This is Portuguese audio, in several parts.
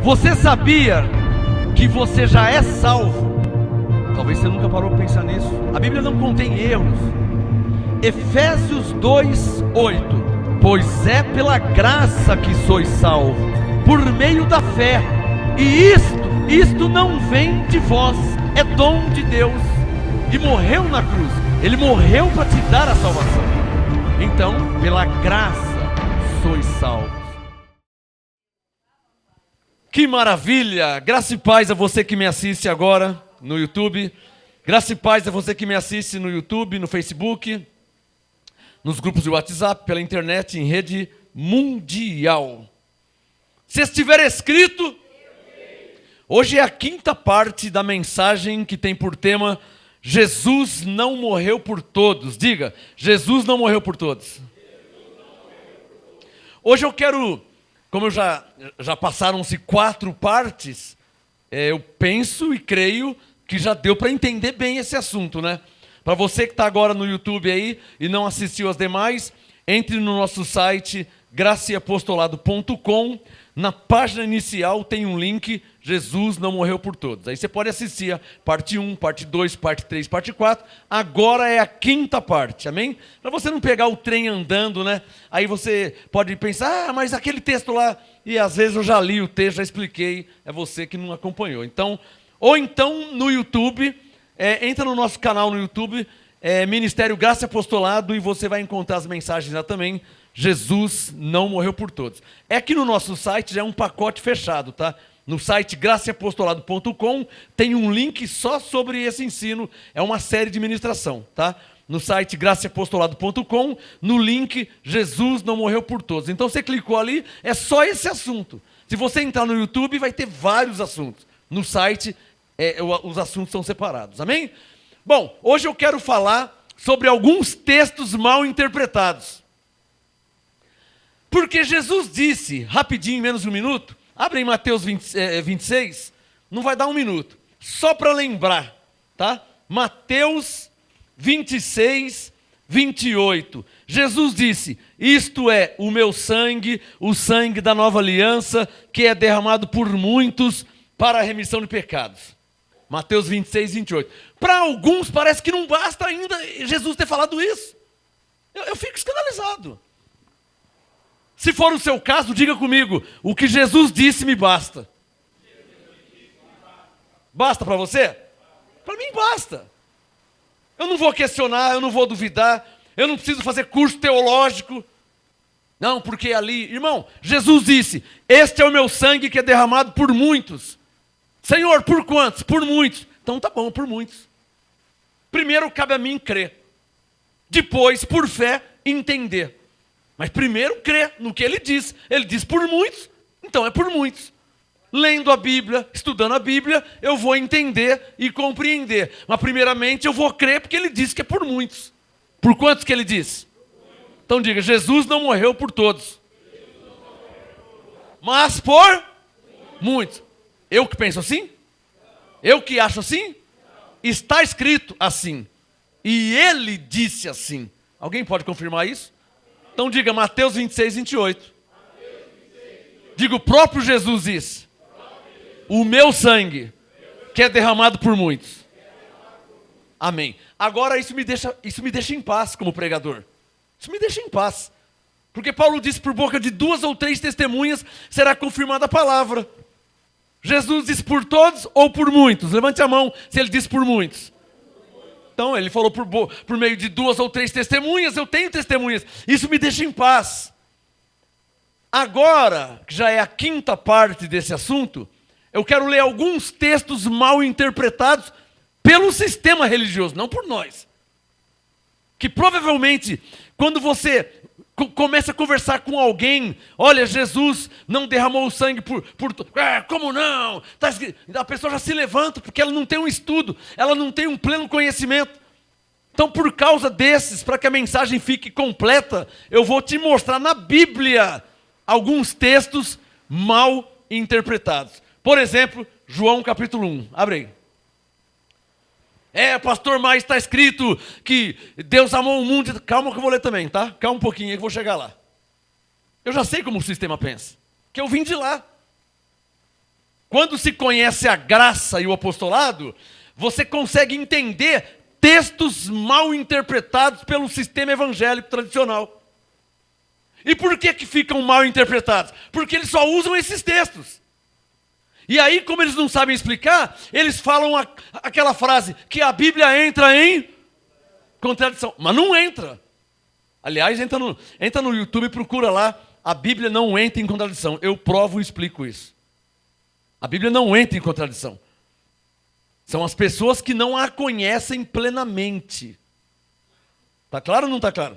Você sabia que você já é salvo? Talvez você nunca parou para pensar nisso. A Bíblia não contém erros. Efésios 2:8. Pois é pela graça que sois salvos, por meio da fé. E isto não vem de vós, é dom de Deus. E morreu na cruz. Ele morreu para te dar a salvação. Então, pela graça sois salvos. Que maravilha! Graça e paz a você que me assiste agora no YouTube. Graça e paz a você que me assiste no YouTube, no Facebook, nos grupos de WhatsApp, pela internet, em rede mundial. Se estiver escrito, hoje é a quinta parte da mensagem que tem por tema Jesus não morreu por todos. Diga, Jesus não morreu por todos. Hoje eu quero, como já passaram-se 4 partes, eu penso e creio que já deu para entender bem esse assunto, né? Para você que está agora no YouTube aí e não assistiu as demais, entre no nosso site graciaapostolado.com. Na página inicial tem um link, Jesus não morreu por todos. Aí você pode assistir a parte 1, parte 2, parte 3, parte 4. Agora é a quinta parte, amém? Para você não pegar o trem andando, né? Aí você pode pensar, mas aquele texto lá... E às vezes eu já li o texto, já expliquei, é você que não acompanhou. Então, ou então no YouTube, entra no nosso canal no YouTube, Ministério Graça e Apostolado, e você vai encontrar as mensagens lá também. Jesus não morreu por todos. É que no nosso site já é um pacote fechado, tá? No site graciaapostolado.com tem um link só sobre esse ensino, é uma série de ministração, tá? No site graciaapostolado.com, no link Jesus não morreu por todos. Então você clicou ali, é só esse assunto. Se você entrar no YouTube, vai ter vários assuntos. No site, os assuntos são separados, amém? Bom, hoje eu quero falar sobre alguns textos mal interpretados. Porque Jesus disse, rapidinho, menos de um minuto, abre em Mateus 26, não vai dar um minuto, só para lembrar, tá? Mateus 26, 28. Jesus disse, isto é o meu sangue, o sangue da nova aliança, que é derramado por muitos para a remissão de pecados. Mateus 26, 28. Para alguns parece que não basta ainda Jesus ter falado isso. Eu fico escandalizado. Se for o seu caso, diga comigo, o que Jesus disse me basta. Basta para você? Para mim basta. Eu não vou questionar, eu não vou duvidar, eu não preciso fazer curso teológico. Não, porque ali, irmão, Jesus disse, este é o meu sangue que é derramado por muitos. Senhor, por quantos? Por muitos. Então tá bom, por muitos. Primeiro cabe a mim crer. Depois, por fé, entender. Mas primeiro crer no que ele diz. Ele diz por muitos, então é por muitos. Lendo a Bíblia, estudando a Bíblia, eu vou entender e compreender. Mas primeiramente eu vou crer porque ele disse que é por muitos. Por quantos que ele disse? Então diga, Jesus não morreu por todos. Mas por muitos. Eu que penso assim? Eu que acho assim? Está escrito assim. E ele disse assim. Alguém pode confirmar isso? Então diga Mateus 26, 28. Diga o próprio Jesus disse. O meu sangue, que é derramado por muitos. Amém. Agora isso me deixa em paz como pregador. Isso me deixa em paz. Porque Paulo disse, por boca de 2 ou 3 testemunhas será confirmada a palavra. Jesus disse por todos ou por muitos? Levante a mão se ele disse por muitos. Então, ele falou por meio de 2 ou 3 testemunhas, eu tenho testemunhas. Isso me deixa em paz. Agora, que já é a quinta parte desse assunto, eu quero ler alguns textos mal interpretados pelo sistema religioso, não por nós. Que provavelmente, quando você começa a conversar com alguém, olha, Jesus não derramou o sangue por como não? Tá escrito. A pessoa já se levanta porque ela não tem um estudo, ela não tem um pleno conhecimento. Então, por causa desses, para que a mensagem fique completa, eu vou te mostrar na Bíblia alguns textos mal interpretados. Por exemplo, João capítulo 1. Abre aí. Pastor, mas está escrito que Deus amou o mundo. Calma que eu vou ler também, tá? Calma um pouquinho aí que eu vou chegar lá. Eu já sei como o sistema pensa, que eu vim de lá. Quando se conhece a graça e o apostolado, você consegue entender textos mal interpretados pelo sistema evangélico tradicional. E por que ficam mal interpretados? Porque eles só usam esses textos. E aí, como eles não sabem explicar, eles falam aquela frase, que a Bíblia entra em contradição. Mas não entra. Aliás, entra no YouTube e procura lá, a Bíblia não entra em contradição. Eu provo e explico isso. A Bíblia não entra em contradição. São as pessoas que não a conhecem plenamente. Está claro ou não está claro?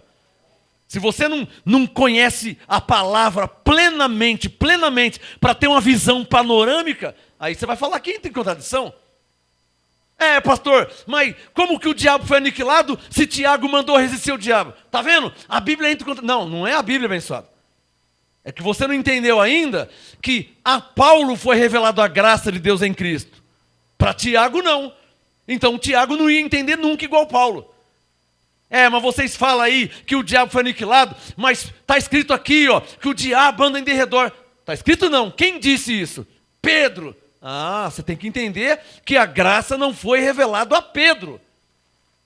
Se você não conhece a palavra plenamente, para ter uma visão panorâmica, aí você vai falar que entra em contradição. Pastor, mas como que o diabo foi aniquilado se Tiago mandou resistir o diabo? Está vendo? A Bíblia entra em contradição. Não é a Bíblia, abençoado. É que você não entendeu ainda que a Paulo foi revelado a graça de Deus em Cristo. Para Tiago, não. Então Tiago não ia entender nunca igual Paulo. Mas vocês falam aí que o diabo foi aniquilado, mas está escrito aqui, ó, que o diabo anda em derredor. Está escrito não. Quem disse isso? Pedro. Você tem que entender que a graça não foi revelada a Pedro,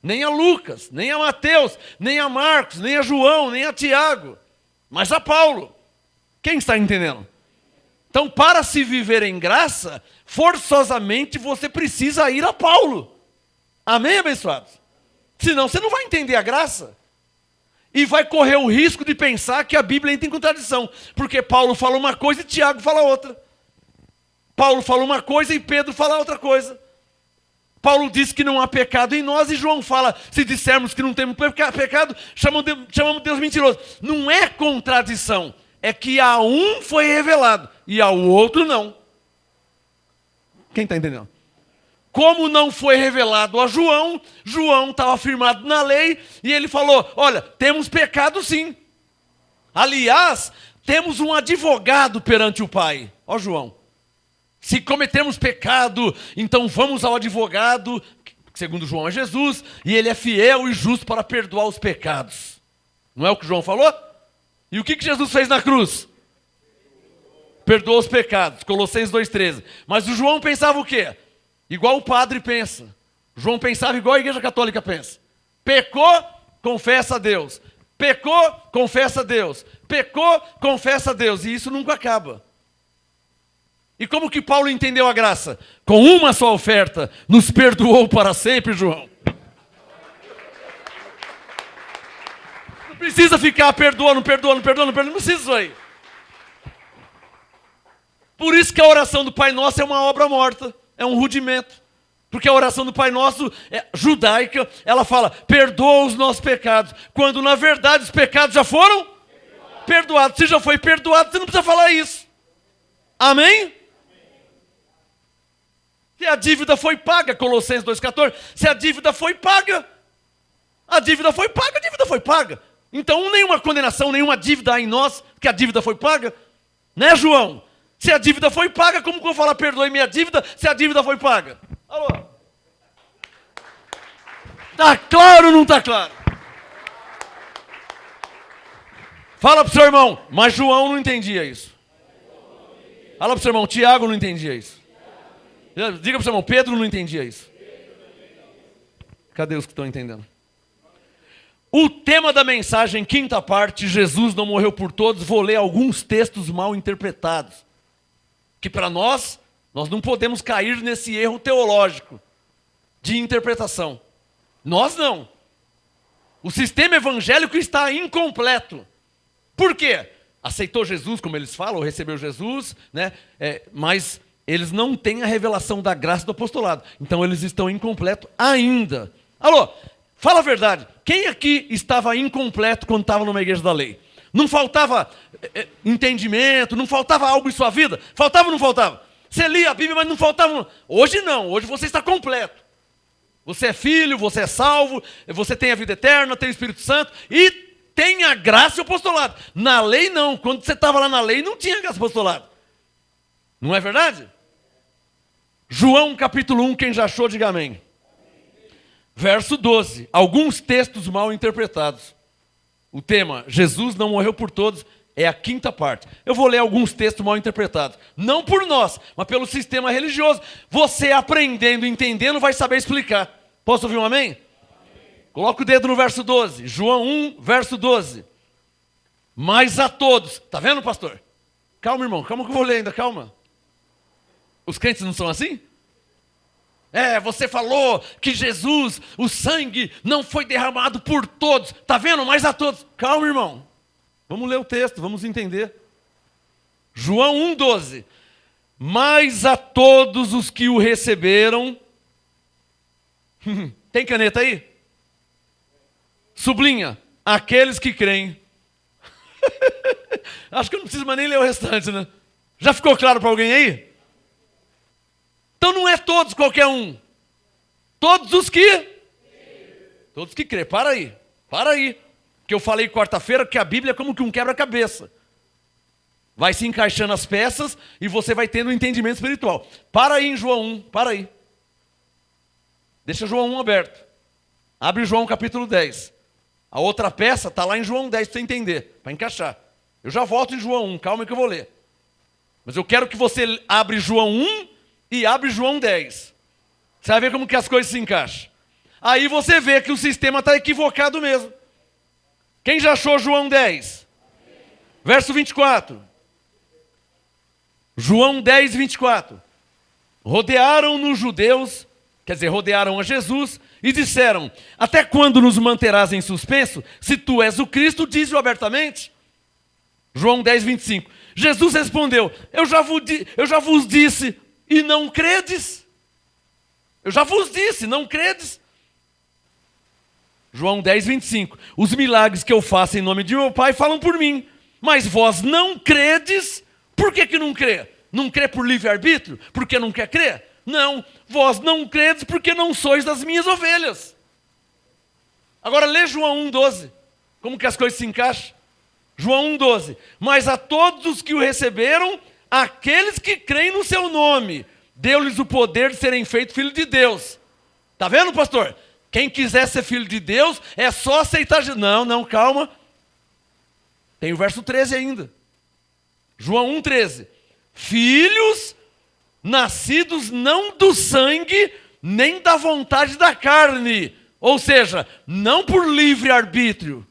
nem a Lucas, nem a Mateus, nem a Marcos, nem a João, nem a Tiago, mas a Paulo. Quem está entendendo? Então, para se viver em graça, forçosamente você precisa ir a Paulo. Amém, abençoados? Senão você não vai entender a graça. E vai correr o risco de pensar que a Bíblia entra em contradição. Porque Paulo fala uma coisa e Tiago fala outra. Paulo fala uma coisa e Pedro fala outra coisa. Paulo diz que não há pecado em nós e João fala, se dissermos que não temos pecado, chamamos Deus mentiroso. Não é contradição. É que a um foi revelado e ao outro não. Quem está entendendo? Como não foi revelado a João, João estava firmado na lei e ele falou, olha, temos pecado sim. Aliás, temos um advogado perante o Pai. Ó João, se cometemos pecado, então vamos ao advogado, que segundo João é Jesus, e ele é fiel e justo para perdoar os pecados. Não é o que João falou? E o que Jesus fez na cruz? Perdoou os pecados, Colossenses 2,13. Mas o João pensava o quê? Igual o padre pensa. João pensava igual a Igreja Católica pensa. Pecou, confessa a Deus. Pecou, confessa a Deus. Pecou, confessa a Deus. E isso nunca acaba. E como que Paulo entendeu a graça? Com uma só oferta, nos perdoou para sempre, João. Não precisa ficar perdoando, não precisa disso aí. Por isso que a oração do Pai Nosso é uma obra morta. É um rudimento. Porque a oração do Pai Nosso é judaica, ela fala, perdoa os nossos pecados. Quando na verdade os pecados já foram perdoados. Se já foi perdoado, você não precisa falar isso. Amém? Se a dívida foi paga, Colossenses 2,14, se a dívida foi paga, a dívida foi paga. Então nenhuma condenação, nenhuma dívida há em nós, que a dívida foi paga. Né, João? Se a dívida foi paga, como que eu vou falar, perdoe minha dívida, se a dívida foi paga? Alô? Está claro ou não está claro? Fala para o seu irmão, mas João não entendia isso. Fala para o seu irmão, Tiago não entendia isso. Diga para o seu irmão, Pedro não entendia isso. Cadê os que estão entendendo? O tema da mensagem, quinta parte, Jesus não morreu por todos, vou ler alguns textos mal interpretados. Que para nós não podemos cair nesse erro teológico de interpretação. Nós não. O sistema evangélico está incompleto. Por quê? Aceitou Jesus, como eles falam, ou recebeu Jesus, né? Mas eles não têm a revelação da graça do apostolado. Então eles estão incompletos ainda. Alô, fala a verdade. Quem aqui estava incompleto quando estava numa igreja da lei? Não faltava entendimento, não faltava algo em sua vida? Faltava ou não faltava? Você lia a Bíblia, mas não faltava. Hoje não, hoje você está completo. Você é filho, você é salvo, você tem a vida eterna, tem o Espírito Santo e tem a graça e o apostolado. Na lei não, quando você estava lá na lei não tinha graça e apostolado. Não é verdade? João capítulo 1, quem já achou, diga amém. Verso 12, alguns textos mal interpretados. O tema, Jesus não morreu por todos, É a quinta parte. Eu vou ler alguns textos mal interpretados. Não por nós, mas pelo sistema religioso. Você aprendendo, entendendo, vai saber explicar. Posso ouvir um amém? Coloca o dedo no verso 12. João 1, verso 12. Mas a todos. Está vendo, pastor? Calma, irmão. Calma que eu vou ler ainda. Calma. Os crentes não são assim? Você falou que Jesus, o sangue, não foi derramado por todos. Está vendo? Mas a todos. Calma, irmão. Vamos ler o texto, vamos entender. João 1,12. Mas a todos os que o receberam... Tem caneta aí? Sublinha. Aqueles que creem. Acho que eu não preciso mais nem ler o restante, né? Já ficou claro para alguém aí? Então não é todos, qualquer um. Todos os que... Todos que creem. Para aí. Para aí. Que eu falei quarta-feira que a Bíblia é como que um quebra-cabeça. Vai se encaixando as peças e você vai tendo um entendimento espiritual. Para aí em João 1. Para aí. Deixa João 1 aberto. Abre João capítulo 10. A outra peça está lá em João 10 para você entender, para encaixar. Eu já volto em João 1, calma que eu vou ler. Mas eu quero que você abre João 1 e abre João 10. Você vai ver como que as coisas se encaixam. Aí você vê que o sistema está equivocado mesmo. Quem já achou João 10? Verso 24. João 10, 24. Rodearam-no os judeus, quer dizer, rodearam a Jesus e disseram: até quando nos manterás em suspenso? Se tu és o Cristo, dize-o abertamente. João 10, 25. Jesus respondeu: eu já vos disse e não credes? Eu já vos disse, não credes? João 10, 25. Os milagres que eu faço em nome de meu Pai falam por mim, mas vós não credes. Por que não crê? Não crê por livre-arbítrio? Porque não quer crer? Não, vós não credes porque não sois das minhas ovelhas. Agora lê João 1,12. Como que as coisas se encaixam? João 1,12. Mas a todos os que o receberam, aqueles que creem no seu nome, deu-lhes o poder de serem feitos filhos de Deus. Está vendo, pastor? Quem quiser ser filho de Deus, é só aceitar. Não, calma. Tem o verso 13 ainda. João 1,13. Filhos nascidos não do sangue, nem da vontade da carne. Ou seja, não por livre-arbítrio.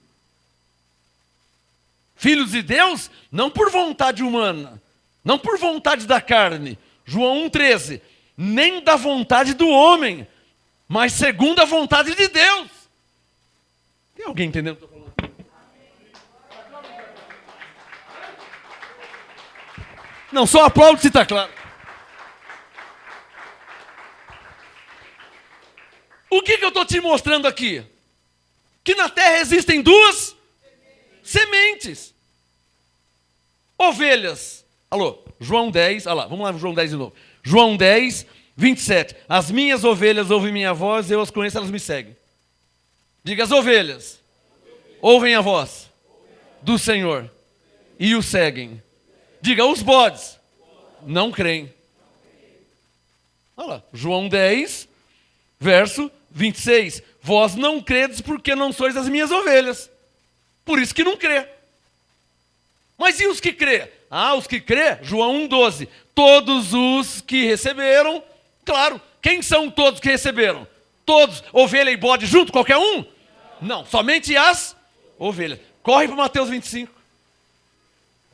Filhos de Deus, não por vontade humana, não por vontade da carne. João 1,13. Nem da vontade do homem, mas segundo a vontade de Deus. Tem alguém entendendo o que eu estou falando? Não, só aplaude se está claro. O que eu estou te mostrando aqui? Que na terra existem duas sementes. Ovelhas. Alô, João 10, olha lá, vamos lá, João 10 de novo. João 10, 27. As minhas ovelhas ouvem minha voz, eu as conheço, elas me seguem. Diga, as ovelhas ouvem a voz do Senhor e o seguem. Diga, os bodes não creem. Olha lá, João 10, verso 26. Vós não credes porque não sois as minhas ovelhas. Por isso que não crê. Mas e os que crê? Os que crê, João 1,12. Todos os que receberam, claro, quem são todos que receberam? Todos, ovelha e bode junto, qualquer um? Não, somente as ovelhas. Corre para Mateus 25.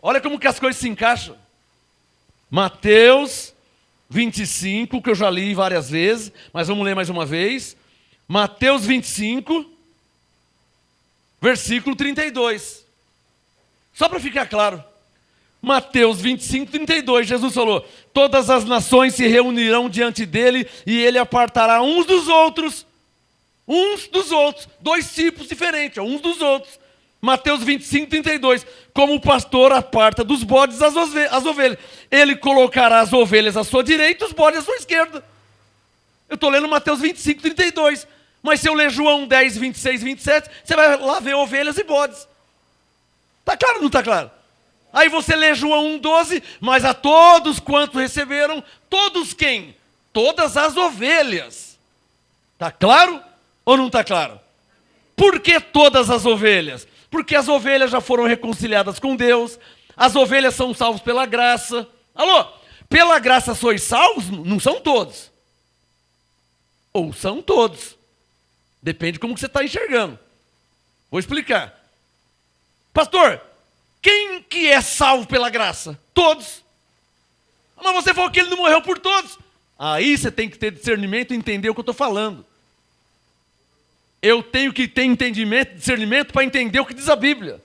Olha como que as coisas se encaixam. Mateus 25, que eu já li várias vezes, mas vamos ler mais uma vez. Mateus 25, versículo 32. Só para ficar claro. Mateus 25, 32, Jesus falou: todas as nações se reunirão diante dele e ele apartará uns dos outros. Uns dos outros. Dois tipos diferentes, uns dos outros. Mateus 25, 32. Como o pastor aparta dos bodes as ovelhas. Ele colocará as ovelhas à sua direita e os bodes à sua esquerda. Eu estou lendo Mateus 25, 32. Mas se eu ler João 10, 26, 27, você vai lá ver ovelhas e bodes. Está claro ou não está claro? Aí você lê João 1,12, mas a todos quantos receberam, todos quem? Todas as ovelhas. Está claro ou não está claro? Por que todas as ovelhas? Porque as ovelhas já foram reconciliadas com Deus, as ovelhas são salvos pela graça. Alô? Pela graça sois salvos? Não são todos. Ou são todos. Depende de como que você está enxergando. Vou explicar. Pastor, quem que é salvo pela graça? Todos. Mas você falou que ele não morreu por todos. Aí você tem que ter discernimento e entender o que eu estou falando. Eu tenho que ter entendimento, discernimento para entender o que diz a Bíblia.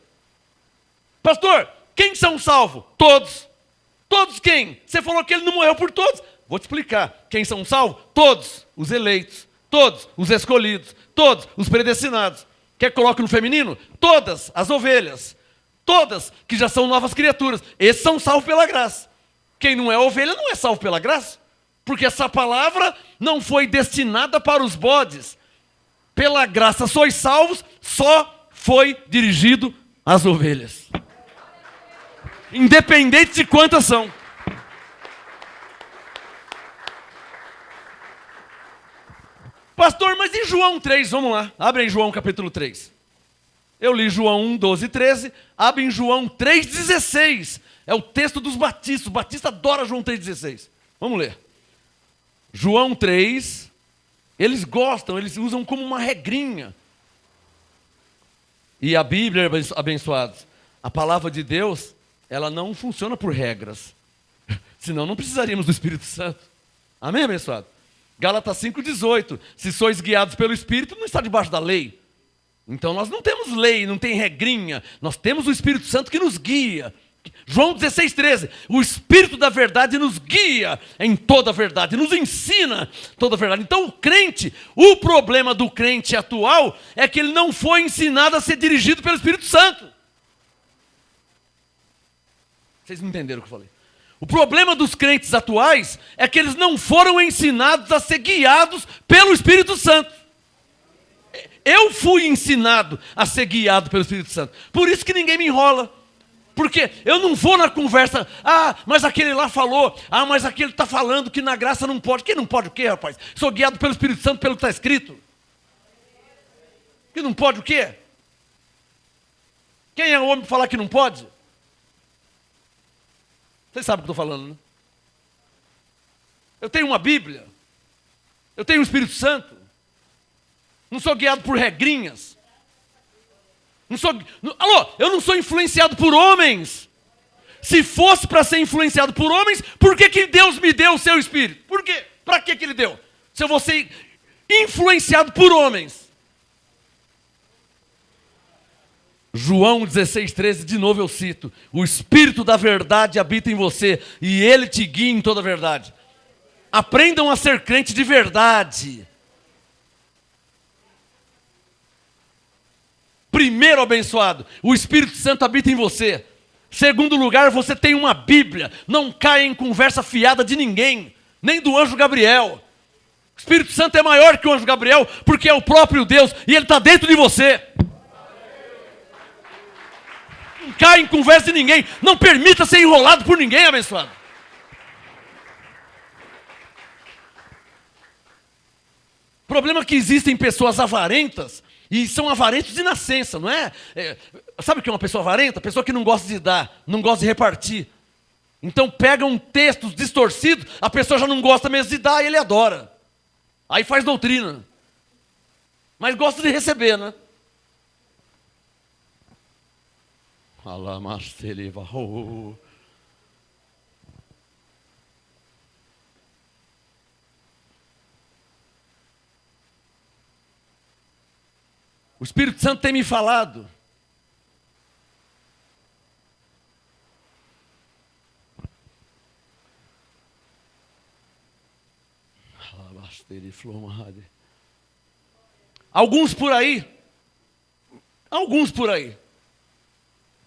Pastor, quem são salvos? Todos. Todos quem? Você falou que ele não morreu por todos. Vou te explicar. Quem são salvos? Todos os eleitos. Todos os escolhidos. Todos os predestinados. Quer que coloque no feminino? Todas as ovelhas. Todas que já são novas criaturas. Esses são salvos pela graça. Quem não é ovelha não é salvo pela graça. Porque essa palavra não foi destinada para os bodes. Pela graça sois salvos, só foi dirigido às ovelhas. Independente de quantas são. Pastor, mas em João 3, vamos lá. Abre em João capítulo 3. Eu li João 1, 12 e 13. Abre em João 3, 16. É o texto dos batistas. O batista adora João 3, 16. Vamos ler. João 3, eles gostam, eles usam como uma regrinha. E a Bíblia, abençoados, a palavra de Deus, ela não funciona por regras. Senão não precisaríamos do Espírito Santo. Amém, abençoado? Gálatas 5,18. Se sois guiados pelo Espírito, não está debaixo da lei. Então nós não temos lei, não tem regrinha. Nós temos o Espírito Santo que nos guia. João 16,13. O Espírito da verdade nos guia em toda a verdade, nos ensina toda a verdade. Então o crente, o problema do crente atual é que ele não foi ensinado a ser dirigido pelo Espírito Santo. Vocês não entenderam o que eu falei? O problema dos crentes atuais é que eles não foram ensinados a ser guiados pelo Espírito Santo. Eu fui ensinado a ser guiado pelo Espírito Santo. Por isso que ninguém me enrola. Porque eu não vou na conversa, mas aquele lá falou, mas aquele está falando que na graça não pode. Que não pode o quê, rapaz? Sou guiado pelo Espírito Santo pelo que está escrito. Que não pode o quê? Quem é o homem para falar que não pode? Vocês sabem o que eu estou falando, né? Eu tenho uma Bíblia. Eu tenho o Espírito Santo. Não sou guiado por regrinhas. Eu não sou influenciado por homens. Se fosse para ser influenciado por homens, por que Deus me deu o seu Espírito? Por quê? Para que Ele deu? Se eu vou ser influenciado por homens. João 16,13, de novo eu cito. O Espírito da verdade habita em você e Ele te guia em toda a verdade. Aprendam a ser crente de verdade. Primeiro, abençoado, o Espírito Santo habita em você. Segundo lugar, você tem uma Bíblia. Não caia em conversa fiada de ninguém, nem do anjo Gabriel. O Espírito Santo é maior que o anjo Gabriel, porque é o próprio Deus e Ele está dentro de você. Não caia em conversa de ninguém. Não permita ser enrolado por ninguém, abençoado. O problema é que existem pessoas avarentas. E são avarentos de nascença, não é? Sabe o que é uma pessoa avarenta? Pessoa que não gosta de dar, não gosta de repartir. Então pegam textos distorcidos, a pessoa já não gosta mesmo de dar e ele adora. Aí faz doutrina. Mas gosta de receber, né? O Espírito Santo tem me falado. Alguns por aí.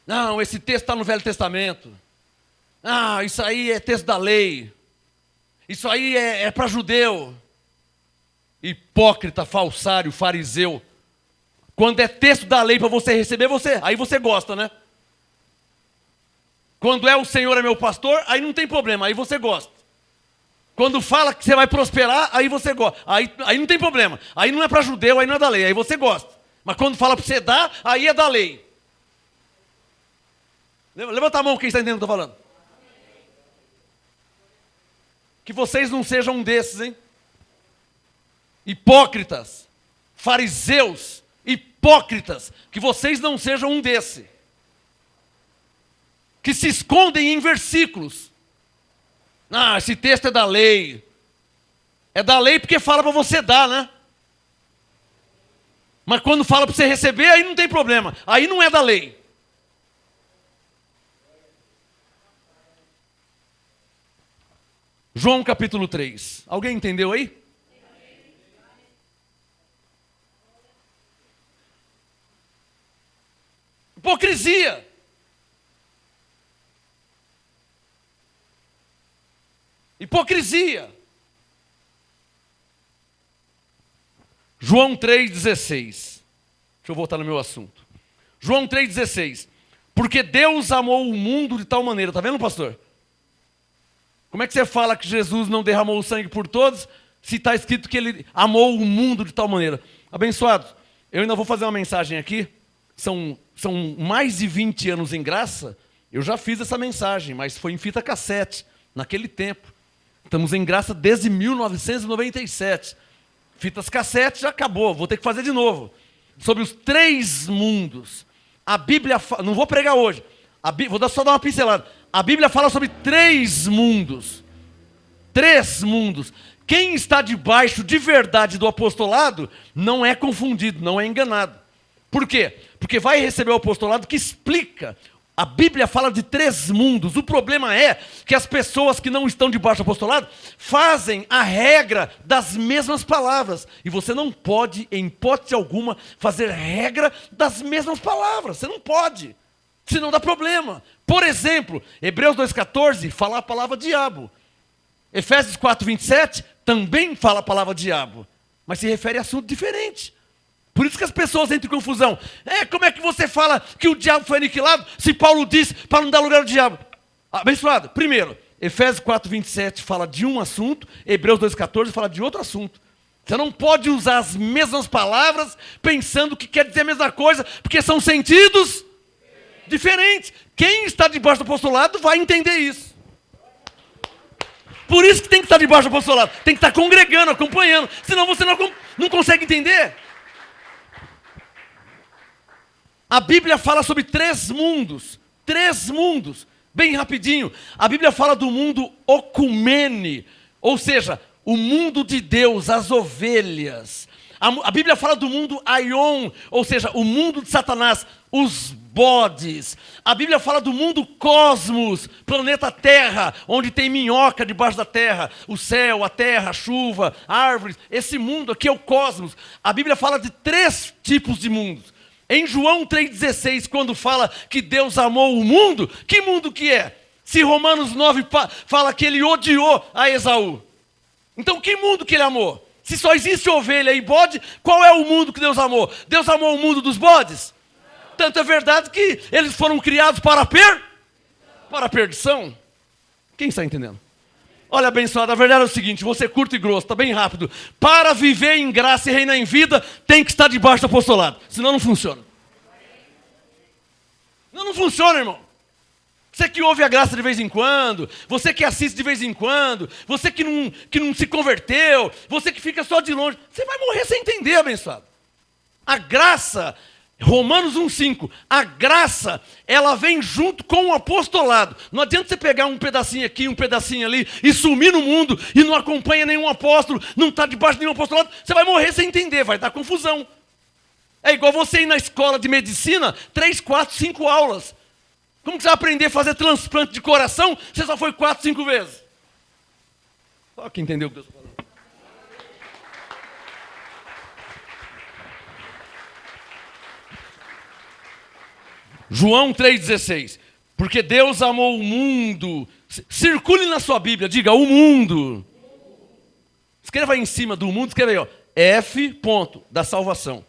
Não, esse texto está no Velho Testamento. Isso aí é texto da lei. Isso aí é para judeu. Hipócrita, falsário, fariseu. Quando é texto da lei para você receber, aí você gosta, né? Quando é o Senhor é meu pastor, aí não tem problema, aí você gosta. Quando fala que você vai prosperar, aí você gosta. Aí não tem problema. Aí não é para judeu, aí não é da lei, aí você gosta. Mas quando fala para você dar, aí é da lei. Levanta a mão quem está entendendo o que eu estou falando. Que vocês não sejam um desses, hein? Hipócritas, fariseus, hipócritas, que vocês não sejam um desse. Que se escondem em versículos. Ah, esse texto é da lei. É da lei porque fala para você dar, né? Mas quando fala para você receber, aí não tem problema. Aí não é da lei. João capítulo 3. Alguém entendeu aí? Hipocrisia. Hipocrisia. João 3,16. Deixa eu voltar no meu assunto. João 3,16. Porque Deus amou o mundo de tal maneira. Está vendo, pastor? Como é que você fala que Jesus não derramou o sangue por todos, se está escrito que ele amou o mundo de tal maneira? Abençoados, eu ainda vou fazer uma mensagem aqui. São mais de 20 anos em graça. Eu já fiz essa mensagem, mas foi em fita cassete, naquele tempo. Estamos em graça desde 1997. Fitas cassete já acabou, vou ter que fazer de novo. Sobre os 3 mundos. A Bíblia fala, não vou pregar hoje, vou só dar uma pincelada. A Bíblia fala sobre 3 mundos. 3 mundos. Quem está debaixo de verdade do apostolado não é confundido, não é enganado. Por quê? Porque vai receber o apostolado que explica. A Bíblia fala de 3 mundos. O problema é que as pessoas que não estão debaixo do apostolado fazem a regra das mesmas palavras. E você não pode, em hipótese alguma, fazer regra das mesmas palavras. Você não pode. Senão dá problema. Por exemplo, Hebreus 2,14 fala a palavra diabo. Efésios 4,27 também fala a palavra diabo. Mas se refere a assunto diferente. Por isso que as pessoas entram em confusão. Como é que você fala que o diabo foi aniquilado se Paulo disse para não dar lugar ao diabo? Abençoado. Primeiro, Efésios 4,27 fala de um assunto, Hebreus 2,14 fala de outro assunto. Você não pode usar as mesmas palavras pensando que quer dizer a mesma coisa, porque são sentidos diferentes. Quem está debaixo do apostolado vai entender isso. Por isso que tem que estar debaixo do apostolado. Tem que estar congregando, acompanhando. Senão você não consegue entender. A Bíblia fala sobre 3 mundos. 3 mundos. Bem rapidinho. A Bíblia fala do mundo ocumene. Ou seja, o mundo de Deus, as ovelhas. A Bíblia fala do mundo aion. Ou seja, o mundo de Satanás, os bodes. A Bíblia fala do mundo cosmos, planeta Terra, onde tem minhoca debaixo da terra. O céu, a terra, a chuva, árvores. Esse mundo aqui é o cosmos. A Bíblia fala de 3 tipos de mundos. Em João 3,16, quando fala que Deus amou o mundo, que mundo que é? Se Romanos 9 fala que ele odiou a Esaú. Então que mundo que ele amou? Se só existe ovelha e bode, qual é o mundo que Deus amou? Deus amou o mundo dos bodes? Tanto é verdade que eles foram criados para a perdição. Quem está entendendo? Olha, abençoado, a verdade é o seguinte, vou ser curto e grosso, está bem rápido. Para viver em graça e reinar em vida, tem que estar debaixo do apostolado. Senão não funciona. Não funciona, irmão. Você que ouve a graça de vez em quando, você que assiste de vez em quando, você que não se converteu, você que fica só de longe, você vai morrer sem entender, abençoado. A graça... Romanos 1,5, a graça, ela vem junto com o apostolado. Não adianta você pegar um pedacinho aqui, um pedacinho ali, e sumir no mundo, e não acompanha nenhum apóstolo, não está debaixo de nenhum apostolado, você vai morrer sem entender, vai dar confusão. É igual você ir na escola de medicina, 3, 4, 5 aulas. Como que você vai aprender a fazer transplante de coração, você só foi 4, 5 vezes? Só quem entendeu o que Deus falou. João 3,16. Porque Deus amou o mundo. Circule na sua Bíblia, diga o mundo. Escreva aí em cima do mundo, escreva aí, ó. F, ponto, da salvação.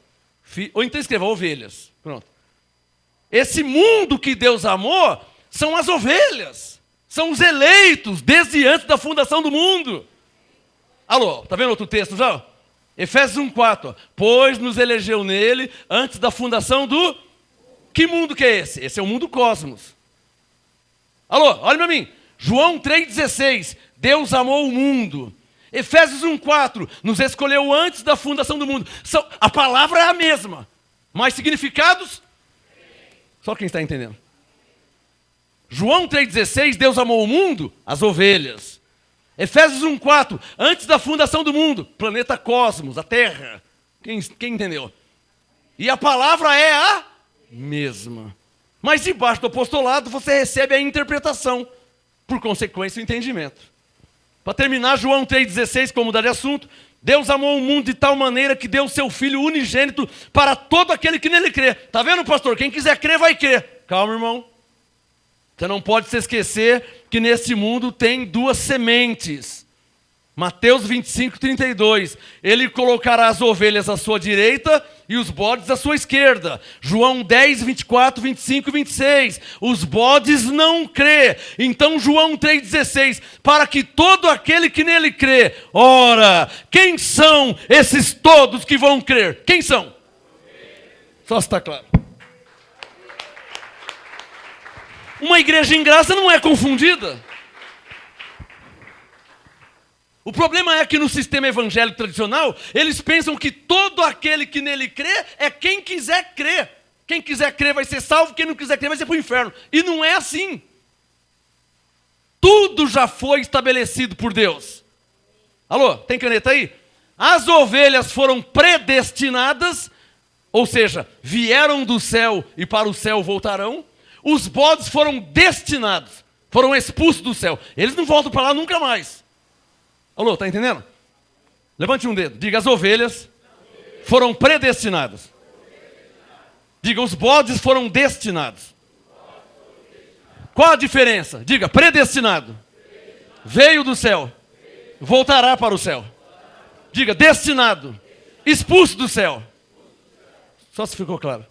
Ou então escreva ovelhas. Pronto. Esse mundo que Deus amou são as ovelhas. São os eleitos desde antes da fundação do mundo. Alô, tá vendo outro texto já? Efésios 1,4. Pois nos elegeu nele antes da fundação do... Que mundo que é esse? Esse é o mundo cosmos. Alô, olha para mim. João 3,16, Deus amou o mundo. Efésios 1,4, nos escolheu antes da fundação do mundo. A palavra é a mesma, mas significados? Só quem está entendendo. João 3,16, Deus amou o mundo, as ovelhas. Efésios 1,4, antes da fundação do mundo, planeta cosmos, a terra. Quem entendeu? E a palavra é a mesma. Mas debaixo do apostolado você recebe a interpretação, por consequência o entendimento. Para terminar, João 3,16, como mudar de assunto, Deus amou o mundo de tal maneira que deu o seu Filho unigênito para todo aquele que nele crê. Está vendo, pastor? Quem quiser crer, vai crer. Calma, irmão. Você não pode se esquecer que neste mundo tem duas sementes. Mateus 25:32. Ele colocará as ovelhas à sua direita e os bodes à sua esquerda. João 10, 24, 25 e 26. Os bodes não crê. Então João 3,16. Para que todo aquele que nele crê. Ora, quem são esses todos que vão crer? Quem são? Só se está claro. Uma igreja em graça não é confundida. O problema é que no sistema evangélico tradicional, eles pensam que todo aquele que nele crê é quem quiser crer. Quem quiser crer vai ser salvo, quem não quiser crer vai ser para o inferno. E não é assim. Tudo já foi estabelecido por Deus. Alô, tem caneta aí? As ovelhas foram predestinadas, ou seja, vieram do céu e para o céu voltarão. Os bodes foram destinados, foram expulsos do céu. Eles não voltam para lá nunca mais. Alô, está entendendo? Levante um dedo. Diga, as ovelhas foram predestinadas. Diga, os bodes foram destinados. Qual a diferença? Diga, predestinado. Veio do céu. Voltará para o céu. Diga, destinado. Expulso do céu. Só se ficou claro.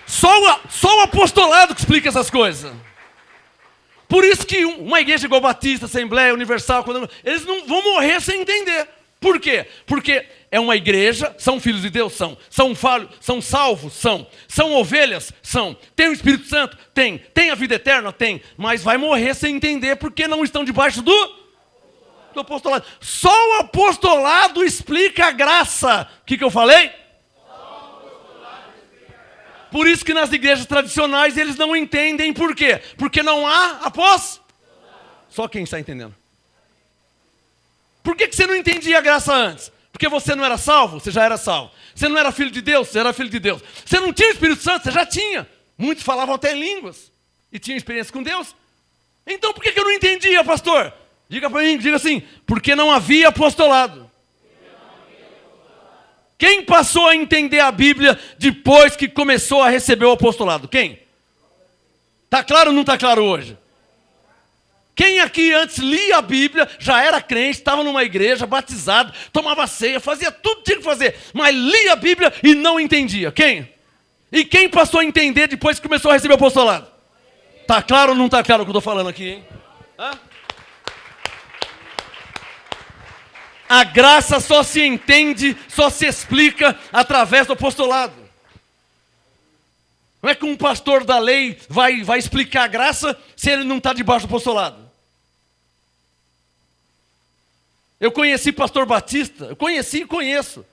Só o apostolado que explica essas coisas. Por isso que uma igreja igual Batista, Assembleia, Universal, eles não vão morrer sem entender. Por quê? Porque é uma igreja, são filhos de Deus? São salvos? São ovelhas? São. Tem o Espírito Santo? Tem. Tem a vida eterna? Tem. Mas vai morrer sem entender porque não estão debaixo do apostolado. Só o apostolado explica a graça. O que eu falei? Por isso que nas igrejas tradicionais eles não entendem por quê? Porque não há após. Só quem está entendendo. Por que você não entendia a graça antes? Porque você não era salvo? Você já era salvo. Você não era filho de Deus? Você era filho de Deus. Você não tinha o Espírito Santo? Você já tinha. Muitos falavam até em línguas. E tinham experiência com Deus. Então por que eu não entendia, pastor? Diga para mim, diga assim. Porque não havia apostolado. Quem passou a entender a Bíblia depois que começou a receber o apostolado? Quem? Está claro ou não está claro hoje? Quem aqui antes lia a Bíblia, já era crente, estava numa igreja, batizado, tomava ceia, fazia tudo que tinha que fazer, mas lia a Bíblia e não entendia? Quem? E quem passou a entender depois que começou a receber o apostolado? Está claro ou não está claro o que eu estou falando aqui, hein? Hã? A graça só se entende, só se explica através do apostolado. Não é que um pastor da lei vai explicar a graça se ele não está debaixo do apostolado. Eu conheci pastor Batista, eu conheci e conheço.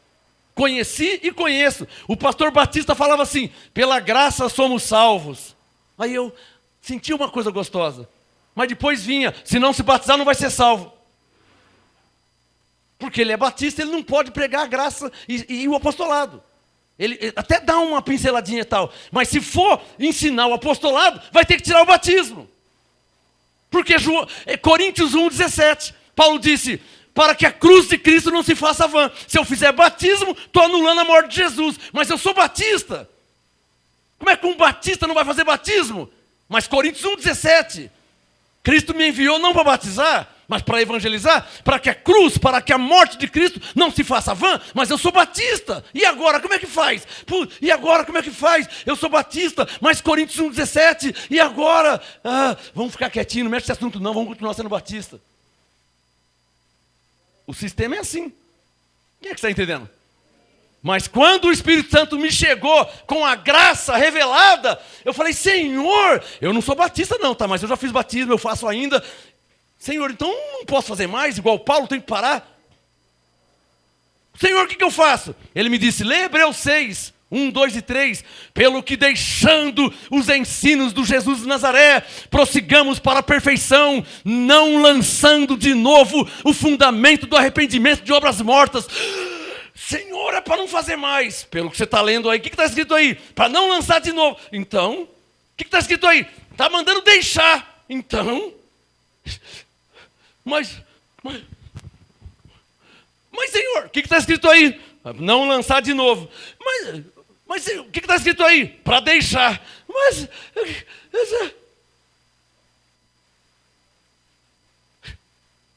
Conheci e conheço. O pastor Batista falava assim, pela graça somos salvos. Aí eu senti uma coisa gostosa. Mas depois vinha, se não se batizar não vai ser salvo. Porque ele é batista, ele não pode pregar a graça e o apostolado. Ele até dá uma pinceladinha e tal. Mas se for ensinar o apostolado, vai ter que tirar o batismo. Porque Coríntios 1,17, Paulo disse, para que a cruz de Cristo não se faça vã. Se eu fizer batismo, estou anulando a morte de Jesus. Mas eu sou batista. Como é que um batista não vai fazer batismo? Mas Coríntios 1,17, Cristo me enviou não para batizar, mas para evangelizar, para que a cruz, para que a morte de Cristo não se faça vã, mas eu sou batista. E agora, como é que faz? E agora, como é que faz? Eu sou batista, mas Coríntios 1,17, e agora? Vamos ficar quietinho, não mexe esse assunto não, vamos continuar sendo batista. O sistema é assim. Quem é que está entendendo? Mas quando o Espírito Santo me chegou com a graça revelada, eu falei, Senhor, eu não sou batista não, tá? Mas eu já fiz batismo, eu faço ainda. Senhor, então não posso fazer mais, igual Paulo, tenho que parar. Senhor, o que eu faço? Ele me disse, lê Hebreus 6, 1, 2 e 3. Pelo que deixando os ensinos do Jesus de Nazaré, prossigamos para a perfeição, não lançando de novo o fundamento do arrependimento de obras mortas. Senhor, é para não fazer mais. Pelo que você está lendo aí, o que está escrito aí? Para não lançar de novo. Então, o que está escrito aí? Está mandando deixar. Então, mas Senhor, o que está escrito aí? Não lançar de novo. Mas o que está escrito aí? Para deixar.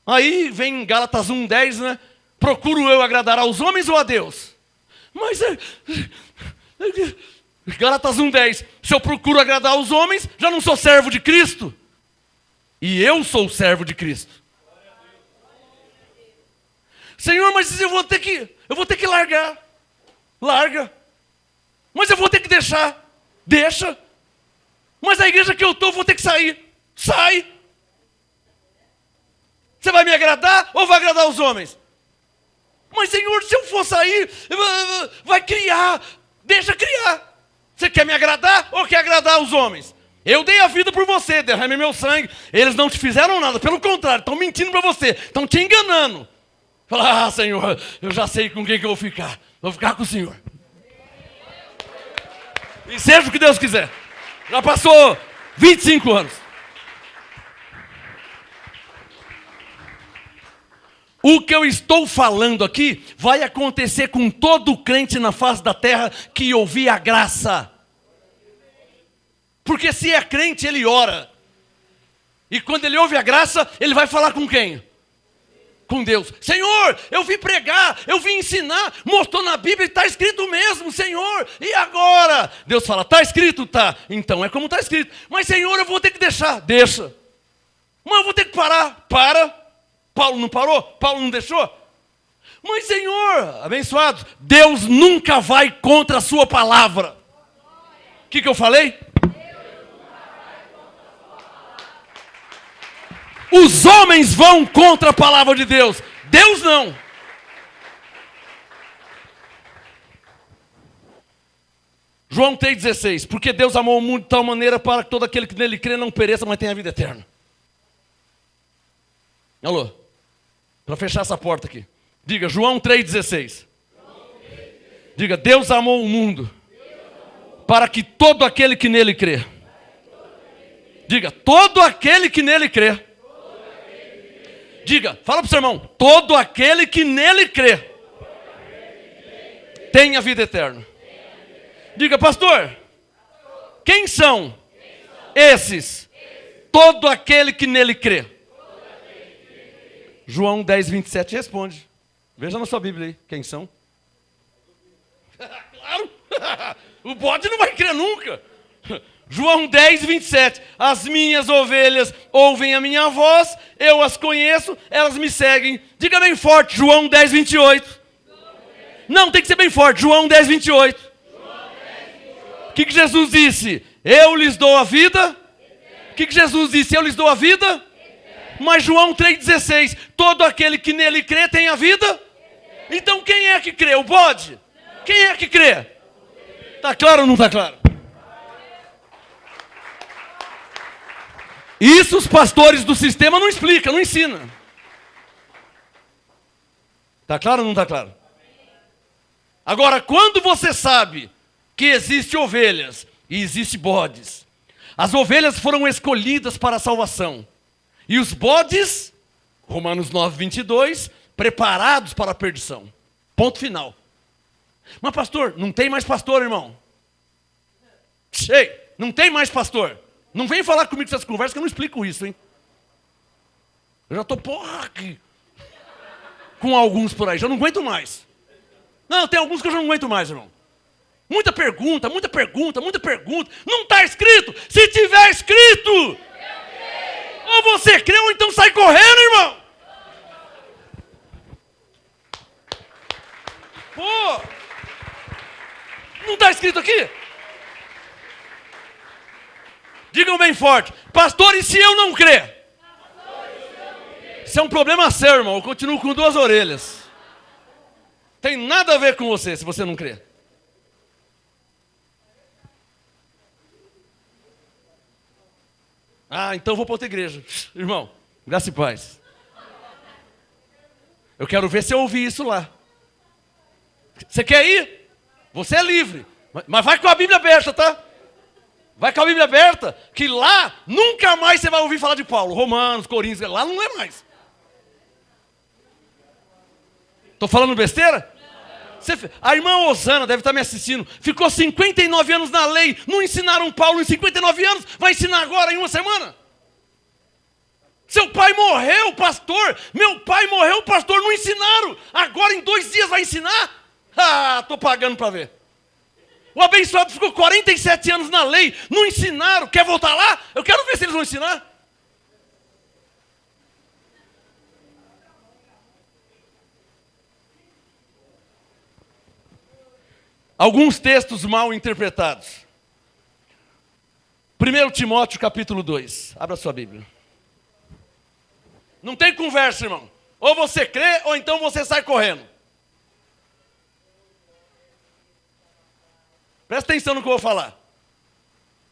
Aí vem Gálatas 1:10, né? Procuro eu agradar aos homens ou a Deus? Gálatas 1:10. Se eu procuro agradar aos homens, já não sou servo de Cristo. E eu sou servo de Cristo. Senhor, mas eu vou ter que largar. Larga. Mas eu vou ter que deixar. Deixa. Mas a igreja que eu estou, vou ter que sair. Sai. Você vai me agradar ou vai agradar os homens? Mas Senhor, se eu for sair, vai criar. Deixa criar. Você quer me agradar ou quer agradar os homens? Eu dei a vida por você, derramei meu sangue. Eles não te fizeram nada, pelo contrário, estão mentindo para você, estão te enganando. Fala, Senhor, eu já sei com quem que eu vou ficar. Vou ficar com o Senhor. E seja o que Deus quiser. Já passou 25 anos. O que eu estou falando aqui vai acontecer com todo crente na face da terra que ouvir a graça. Porque se é crente, ele ora. E quando ele ouve a graça, ele vai falar com quem? Com Deus. Senhor, eu vim pregar, eu vim ensinar, mostrou na Bíblia e está escrito mesmo, Senhor. E agora? Deus fala, está escrito? Tá. Então é como está escrito. Mas Senhor, eu vou ter que deixar. Deixa. Mas eu vou ter que parar. Para. Paulo não parou? Paulo não deixou? Mas Senhor, abençoado, Deus nunca vai contra a sua palavra. O que eu falei? Os homens vão contra a palavra de Deus. Deus não. João 3,16. Porque Deus amou o mundo de tal maneira para que todo aquele que nele crê não pereça, mas tenha vida eterna. Alô? Para fechar essa porta aqui. Diga, João 3,16. Diga, Deus amou o mundo para que todo aquele que nele crê. Diga, todo aquele que nele crê. Diga, fala para o seu irmão, todo aquele que nele crê tem a vida eterna. Diga, pastor, quem são esses? Todo aquele que nele crê. João 10:27 responde. Veja na sua Bíblia aí, quem são? Claro, o bode não vai crer nunca. João 10:27. As minhas ovelhas ouvem a minha voz, eu as conheço, elas me seguem. Diga bem forte, João 10:28. Não, tem que ser bem forte, João 10:28. O que Jesus disse? Eu lhes dou a vida. O que Jesus disse? Eu lhes dou a vida. Mas João 3,16. Todo aquele que nele crê tem a vida. Então quem é que crê? O bode? Quem é que crê? Está claro ou não está claro? Isso os pastores do sistema não explicam, não ensinam. Está claro ou não está claro? Agora, quando você sabe que existe ovelhas e existe bodes, as ovelhas foram escolhidas para a salvação. E os bodes, Romanos 9:22, preparados para a perdição. Ponto final. Mas pastor, não tem mais pastor, irmão. Ei, não tem mais pastor. Não vem falar comigo essas conversas que eu não explico isso, hein? Eu já estou aqui com alguns por aí, já não aguento mais. Não, tem alguns que eu já não aguento mais, irmão. Muita pergunta, muita pergunta, muita pergunta. Não está escrito. Se tiver escrito, ou você crê ou então sai correndo, irmão. Pô, Digam bem forte. Pastor, e se eu não crer? Isso é um problema seu, irmão. Eu continuo com 2 orelhas. Tem nada a ver com você, se você não crer. Ah, então eu vou para outra igreja. Irmão, graça e paz. Eu quero ver se eu ouvi isso lá. Você quer ir? Você é livre. Mas vai com a Bíblia aberta, tá? Vai com a Bíblia aberta, que lá nunca mais você vai ouvir falar de Paulo. Romanos, Coríntios, lá não é mais. Estou falando besteira? A irmã Osana deve estar me assistindo. Ficou 59 anos na lei. Não ensinaram Paulo em 59 anos. Vai ensinar agora em uma semana? Seu pai morreu, pastor. Meu pai morreu, pastor. Não ensinaram. Agora em 2 dias vai ensinar? Ah, estou pagando para ver. O abençoado ficou 47 anos na lei. Não ensinaram. Quer voltar lá? Eu quero ver se eles vão ensinar. Alguns textos mal interpretados. 1 Timóteo capítulo 2. Abra sua Bíblia. Não tem conversa, irmão. Ou você crê, ou então você sai correndo. Presta atenção no que eu vou falar.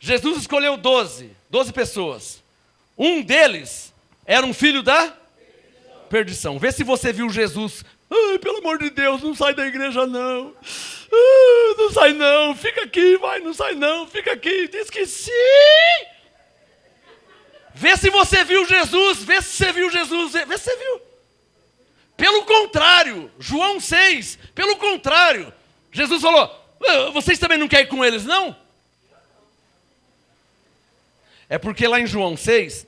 Jesus escolheu 12 pessoas. Um deles era um filho da perdição. Vê se você viu Jesus. Ai, pelo amor de Deus, não sai da igreja não. Não sai não, fica aqui, vai, não sai não, fica aqui. Diz que sim. Vê se você viu Jesus, vê se você viu Jesus, vê se você viu. Pelo contrário, João 6, pelo contrário, Jesus falou, vocês também não querem ir com eles, não? É porque lá em João 6,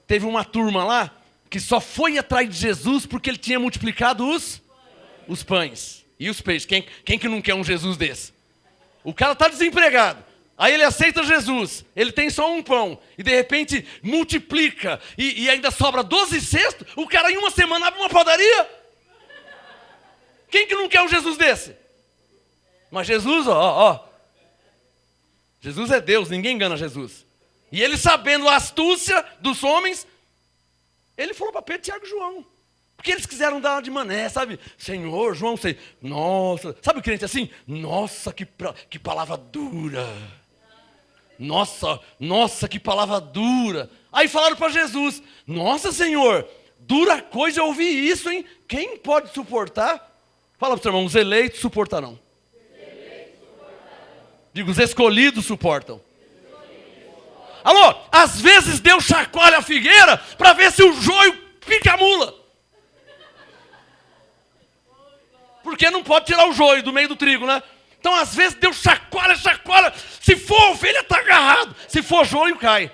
teve uma turma lá, que só foi atrás de Jesus porque ele tinha multiplicado os pães e os peixes. Quem que não quer um Jesus desse? O cara está desempregado. Aí ele aceita Jesus. Ele tem só um pão. E de repente multiplica. E ainda sobra 12 cestos. O cara em uma semana abre uma padaria. Quem que não quer um Jesus desse? Mas Jesus, Jesus é Deus. Ninguém engana Jesus. E ele sabendo a astúcia dos homens, ele falou para Pedro, Tiago e João. Porque eles quiseram dar de mané, sabe? Senhor, João, sei. Nossa, sabe o crente assim? Nossa, que palavra dura. Nossa, que palavra dura. Aí falaram para Jesus, nossa, Senhor, dura coisa eu ouvir isso, hein? Quem pode suportar? Fala para o seu irmão, os eleitos suportarão. Digo, os escolhidos suportam. Alô, às vezes Deus chacoalha a figueira para ver se o joio pica a mula. Porque não pode tirar o joio do meio do trigo, né? Então, às vezes, Deus chacoalha. Se for ovelha, está agarrado. Se for joio, cai.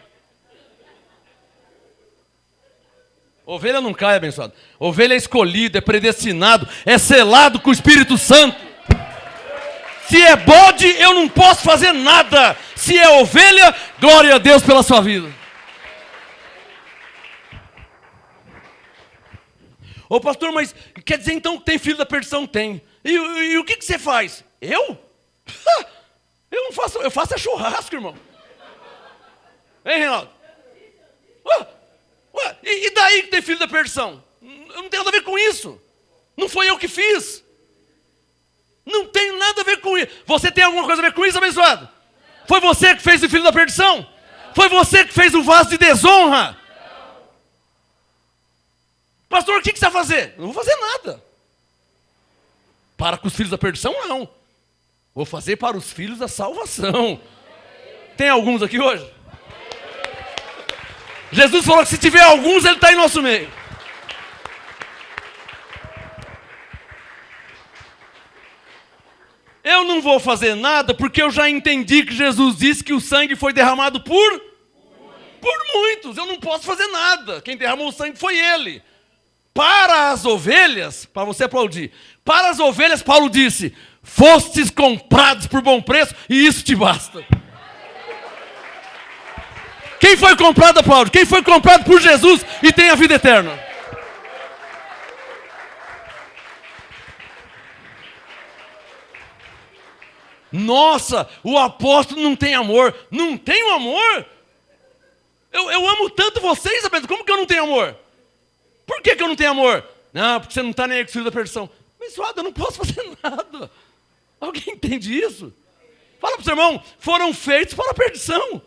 Ovelha não cai, abençoado. Ovelha é escolhido, é predestinado, é selado com o Espírito Santo. Se é bode, eu não posso fazer nada. Se é ovelha, glória a Deus pela sua vida. Ô pastor, mas quer dizer então que tem filho da perdição? Tem. E o que você faz? Eu? Eu não faço, eu faço é churrasco, irmão. Hein, Reinaldo? E daí que tem filho da perdição? Eu não tenho nada a ver com isso. Não foi eu que fiz. Não tem nada a ver com isso. Você tem alguma coisa a ver com isso, abençoado? Foi você que fez o filho da perdição? Foi você que fez o vaso de desonra? Pastor, o que você vai fazer? Não vou fazer nada. Para com os filhos da perdição, não. Vou fazer para os filhos da salvação. Tem alguns aqui hoje? Jesus falou que se tiver alguns, ele está em nosso meio. Eu não vou fazer nada porque eu já entendi que Jesus disse que o sangue foi derramado por muitos. Eu não posso fazer nada. Quem derramou o sangue foi ele. Para as ovelhas, para você aplaudir, para as ovelhas, Paulo disse, fostes comprados por bom preço e isso te basta. Quem foi comprado, Paulo? Quem foi comprado por Jesus e tem a vida eterna? Nossa, o apóstolo não tem amor. Não tem o amor? Eu amo tanto vocês, Roberto, como que eu não tenho amor? Por que eu não tenho amor? Não, porque você não está nem aí com o filho da perdição. Abençoado, eu não posso fazer nada. Alguém entende isso? Fala para o seu irmão, foram feitos para a perdição.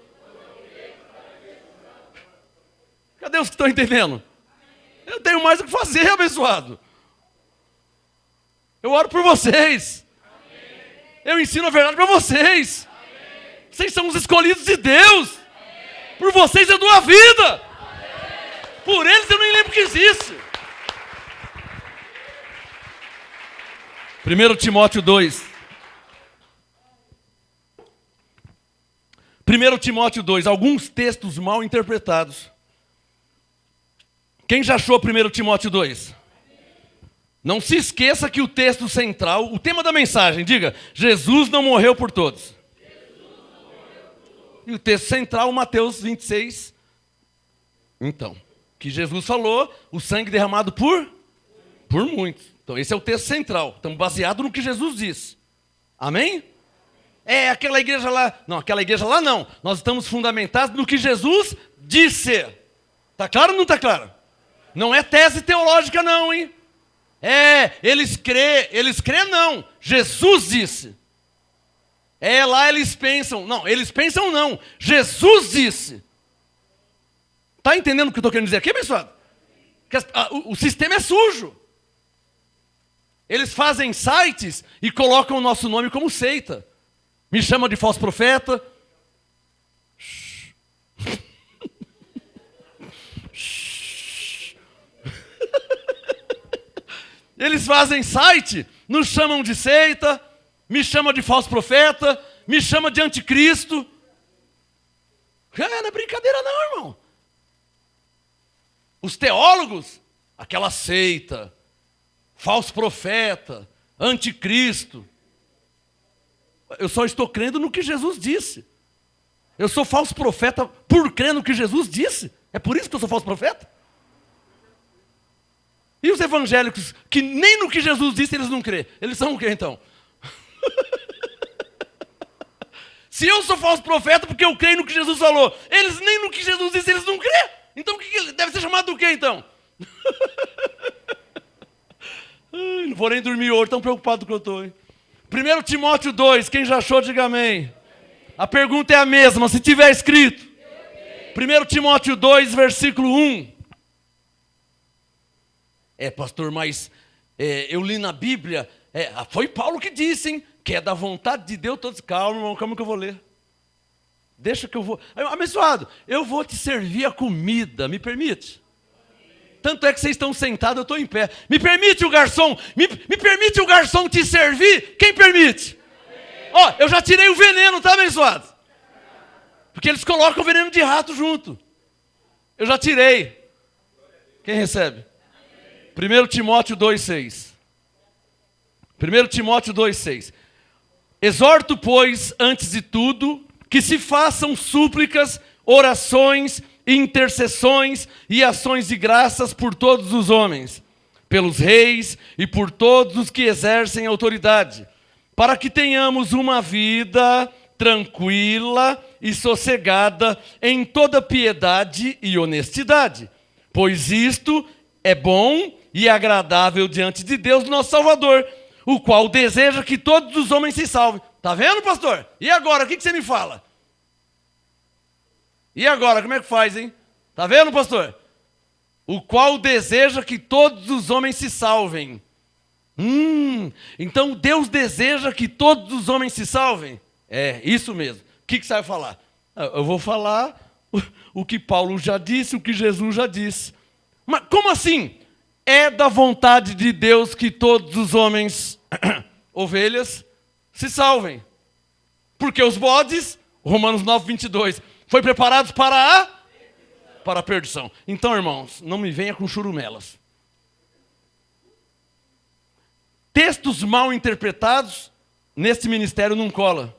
Cadê os que estão entendendo? Eu tenho mais o que fazer, abençoado. Eu oro por vocês. Eu ensino a verdade para vocês. Vocês são os escolhidos de Deus. Por vocês eu dou a vida. Por eles eu nem lembro que existe. 1 Timóteo 2. 1 Timóteo 2, alguns textos mal interpretados. Quem já achou 1 Timóteo 2? Não se esqueça que o texto central, o tema da mensagem, diga, Jesus não morreu por todos. E o texto central, Mateus 26. Então, que Jesus falou, o sangue derramado por muitos. Então esse é o texto central. Estamos baseados no que Jesus disse. Amém? É, aquela igreja lá. Não, aquela igreja lá não. Nós estamos fundamentados no que Jesus disse. Está claro ou não está claro? Não é tese teológica não, hein? É, eles crê não. Jesus disse. É, lá eles pensam. Não, eles pensam não. Jesus disse. Está entendendo o que eu estou querendo dizer aqui, abençoado? Que o sistema é sujo. Eles fazem sites e colocam o nosso nome como seita. Me chama de falso profeta. Eles fazem site, nos chamam de seita, me chama de falso profeta, me chama de anticristo. Não é brincadeira não, irmão. Os teólogos, aquela seita, falso profeta, anticristo. Eu só estou crendo no que Jesus disse. Eu sou falso profeta por crer no que Jesus disse. É por isso que eu sou falso profeta? E os evangélicos, que nem no que Jesus disse eles não crêem. Eles são o quê então? Se eu sou falso profeta porque eu creio no que Jesus falou, eles nem no que Jesus disse eles não crêem. Então o que deve ser chamado do quê então? Não vou nem dormir hoje, tão preocupado que eu estou. 1 Timóteo 2, quem já achou, diga amém. A pergunta é a mesma, se tiver escrito. 1 Timóteo 2, versículo 1. Pastor, mas eu li na Bíblia, foi Paulo que disse, hein, que é da vontade de Deus todos. Calma, irmão, calma que eu vou ler. Deixa que eu vou. Abençoado, eu vou te servir a comida, me permite? Tanto é que vocês estão sentados, eu estou em pé. Me permite o garçom, me permite o garçom te servir? Quem permite? Ó, eu já tirei o veneno, tá, abençoado? Porque eles colocam o veneno de rato junto. Eu já tirei. Quem recebe? 1 Timóteo 2,6. 1 Timóteo 2,6. Exorto, pois, antes de tudo, que se façam súplicas, orações, intercessões e ações de graças por todos os homens, pelos reis e por todos os que exercem autoridade, para que tenhamos uma vida tranquila e sossegada em toda piedade e honestidade, pois isto é bom e agradável diante de Deus, nosso Salvador, o qual deseja que todos os homens se salvem. Está vendo, pastor? E agora, o que você me fala? E agora, como é que faz, hein? Está vendo, pastor? O qual deseja que todos os homens se salvem. Então Deus deseja que todos os homens se salvem? É, isso mesmo. O que você vai falar? Eu vou falar o que Paulo já disse, o que Jesus já disse. Mas como assim? É da vontade de Deus que todos os homens, ovelhas, se salvem. Porque os bodes, Romanos 9, 22, foi preparados para a perdição. Então, irmãos, não me venha com churumelas. Textos mal interpretados, nesse ministério não cola.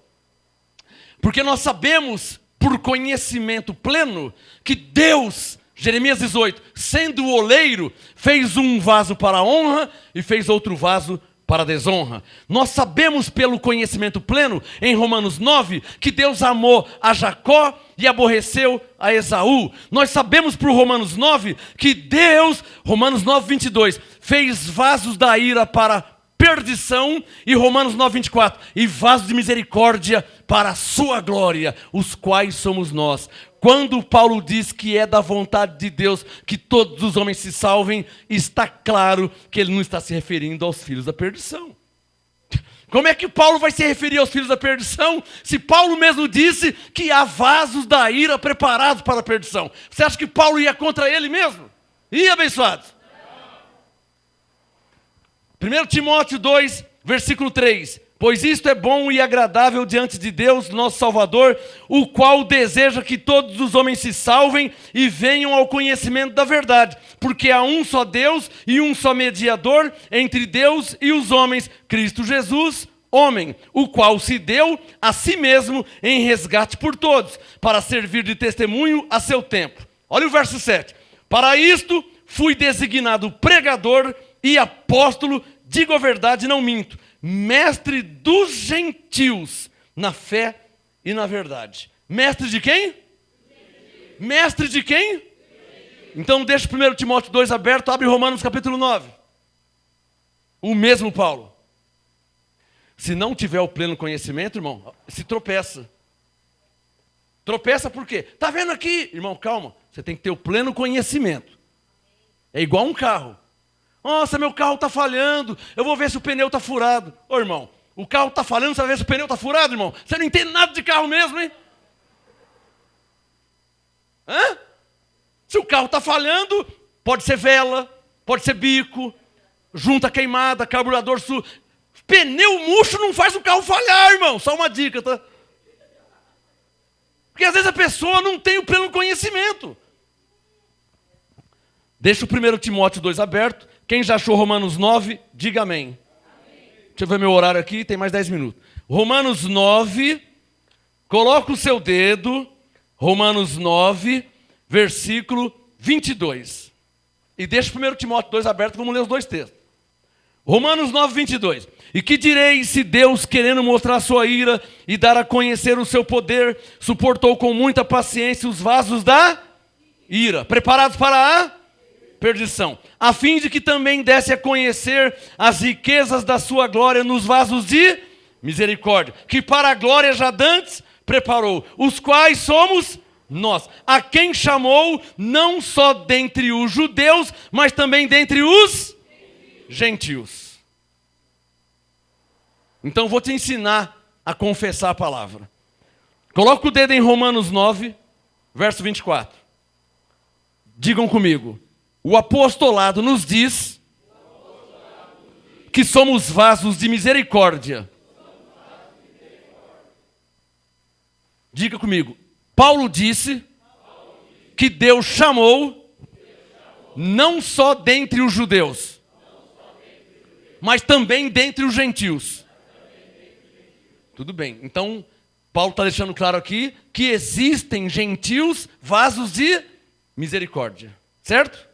Porque nós sabemos, por conhecimento pleno, que Deus, Jeremias 18, sendo o oleiro, fez um vaso para a honra e fez outro vaso para a desonra. Nós sabemos pelo conhecimento pleno, em Romanos 9, que Deus amou a Jacó e aborreceu a Esaú. Nós sabemos por Romanos 9 que Deus, Romanos 9, 22, fez vasos da ira para perdição, e Romanos 9, 24, e vasos de misericórdia para a sua glória, os quais somos nós. Quando Paulo diz que é da vontade de Deus que todos os homens se salvem, está claro que ele não está se referindo aos filhos da perdição. Como é que Paulo vai se referir aos filhos da perdição, se Paulo mesmo disse que há vasos da ira preparados para a perdição? Você acha que Paulo ia contra ele mesmo? Ia, abençoados? 1 Timóteo 2, versículo 3. Pois isto é bom e agradável diante de Deus, nosso Salvador, o qual deseja que todos os homens se salvem e venham ao conhecimento da verdade. Porque há um só Deus e um só mediador entre Deus e os homens, Cristo Jesus, homem, o qual se deu a si mesmo em resgate por todos, para servir de testemunho a seu tempo. Olha o verso 7. Para isto fui designado pregador e apóstolo, digo a verdade, não minto, mestre dos gentios na fé e na verdade. Mestre de quem? Mestre de quem? Então deixa 1 Timóteo 2 aberto, abre Romanos capítulo 9. O mesmo Paulo. Se não tiver o pleno conhecimento, irmão, se tropeça. Tropeça por quê? Está vendo aqui? Irmão, calma. Você tem que ter o pleno conhecimento. É igual um carro. Nossa, meu carro está falhando, eu vou ver se o pneu está furado. Ô, irmão, o carro está falhando, você vai ver se o pneu está furado, irmão? Você não entende nada de carro mesmo, hein? Hã? Se o carro está falhando, pode ser vela, pode ser bico, junta queimada, carburador pneu murcho não faz o carro falhar, irmão. Só uma dica, tá? Porque às vezes a pessoa não tem o pleno conhecimento. Deixa o 1 Timóteo 2 aberto. Quem já achou Romanos 9, diga amém. Deixa eu ver meu horário aqui, tem mais 10 minutos. Romanos 9, coloca o seu dedo, Romanos 9, versículo 22. E deixa o 1 Timóteo 2 aberto, vamos ler os dois textos. Romanos 9, 22. E que direis se Deus, querendo mostrar a sua ira e dar a conhecer o seu poder, suportou com muita paciência os vasos da ira, preparados para a perdição, a fim de que também desse a conhecer as riquezas da sua glória nos vasos de misericórdia, que para a glória já dantes preparou, os quais somos nós, a quem chamou não só dentre os judeus, mas também dentre os gentios. Então vou te ensinar a confessar a palavra. Coloca o dedo em Romanos 9, verso 24. Digam comigo. O apostolado nos diz que somos vasos de misericórdia. Diga comigo. Paulo disse que Deus chamou não só dentre os judeus, mas também dentre os gentios. Tudo bem. Então, Paulo está deixando claro aqui que existem gentios vasos de misericórdia. Certo?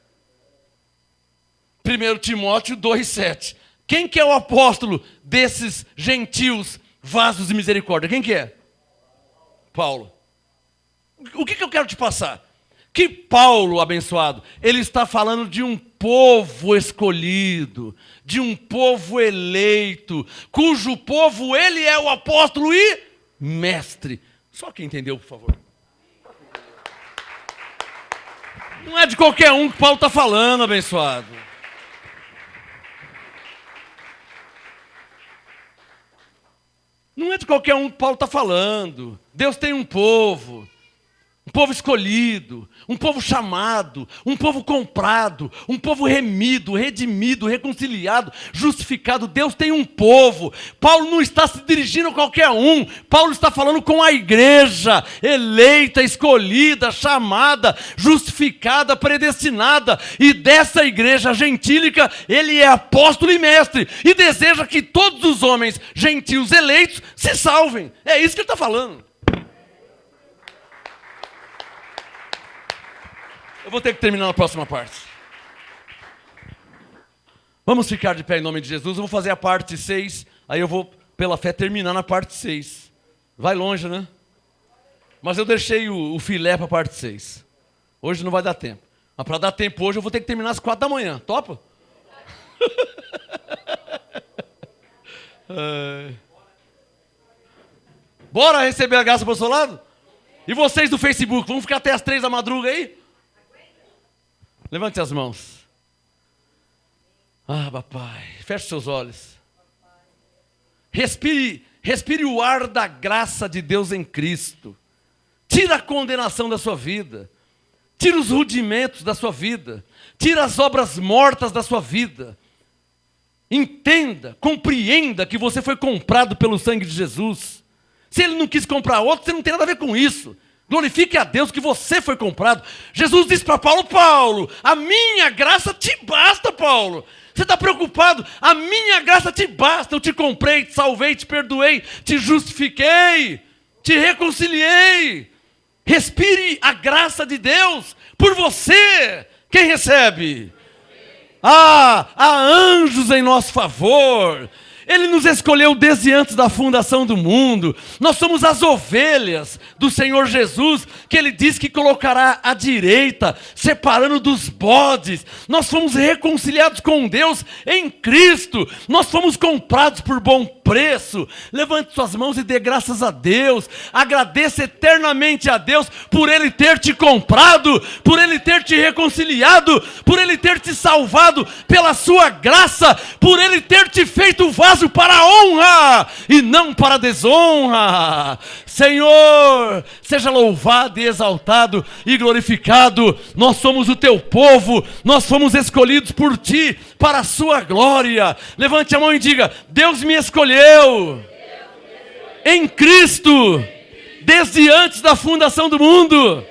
1 Timóteo 2,7. Quem que é o apóstolo desses gentios vasos de misericórdia? Quem que é? Paulo. O que eu quero te passar? Que Paulo, abençoado, ele está falando de um povo escolhido, de um povo eleito, cujo povo ele é o apóstolo e mestre. Só quem entendeu, por favor. Não é de qualquer um que Paulo está falando, abençoado. Não é de qualquer um que Paulo está falando. Deus tem um povo escolhido, um povo chamado, um povo comprado, um povo remido, redimido, reconciliado, justificado. Deus tem um povo. Paulo não está se dirigindo a qualquer um. Paulo está falando com a igreja eleita, escolhida, chamada, justificada, predestinada. E dessa igreja gentílica, ele é apóstolo e mestre. E deseja que todos os homens gentios eleitos se salvem. É isso que ele está falando. Eu vou ter que terminar na próxima parte. Vamos ficar de pé em nome de Jesus. Eu vou fazer a parte 6, aí eu vou, pela fé, terminar na parte 6. Vai longe, né? Mas eu deixei o filé para a parte 6. Hoje não vai dar tempo. Mas para dar tempo hoje, eu vou ter que terminar às 4 da manhã. Topa? Bora receber a graça para o seu lado? E vocês do Facebook, vamos ficar até as 3 da madruga aí? Levante as mãos. Ah, papai, feche seus olhos. Respire o ar da graça de Deus em Cristo. Tira a condenação da sua vida. Tira os rudimentos da sua vida. Tira as obras mortas da sua vida. Entenda, compreenda que você foi comprado pelo sangue de Jesus. Se ele não quis comprar outro, você não tem nada a ver com isso. Glorifique a Deus que você foi comprado. Jesus disse para Paulo: Paulo, a minha graça te basta, Paulo. Você está preocupado? A minha graça te basta. Eu te comprei, te salvei, te perdoei, te justifiquei, te reconciliei. Respire a graça de Deus por você. Quem recebe? Há anjos em nosso favor. Ele nos escolheu desde antes da fundação do mundo. Nós somos as ovelhas do Senhor Jesus, que Ele diz que colocará à direita, separando dos bodes. Nós fomos reconciliados com Deus em Cristo. Nós fomos comprados por bom preço. Levante suas mãos e dê graças a Deus. Agradeça eternamente a Deus por Ele ter te comprado, por Ele ter te reconciliado, por Ele ter te salvado pela sua graça, por Ele ter te feito vaso para a honra e não para a desonra. Senhor, seja louvado e exaltado e glorificado. Nós somos o teu povo, nós fomos escolhidos por ti para a sua glória. Levante a mão e diga: Deus me escolheu em Cristo desde antes da fundação do mundo.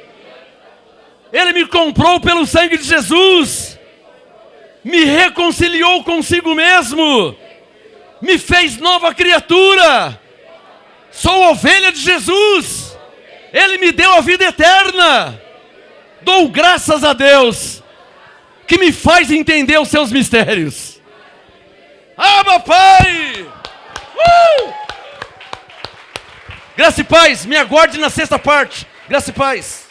Ele me comprou pelo sangue de Jesus, me reconciliou consigo mesmo, me fez nova criatura. Sou ovelha de Jesus. Ele me deu a vida eterna. Dou graças a Deus que me faz entender os seus mistérios. Ah, Pai! Graça e paz, me aguarde na sexta parte. Graça e paz.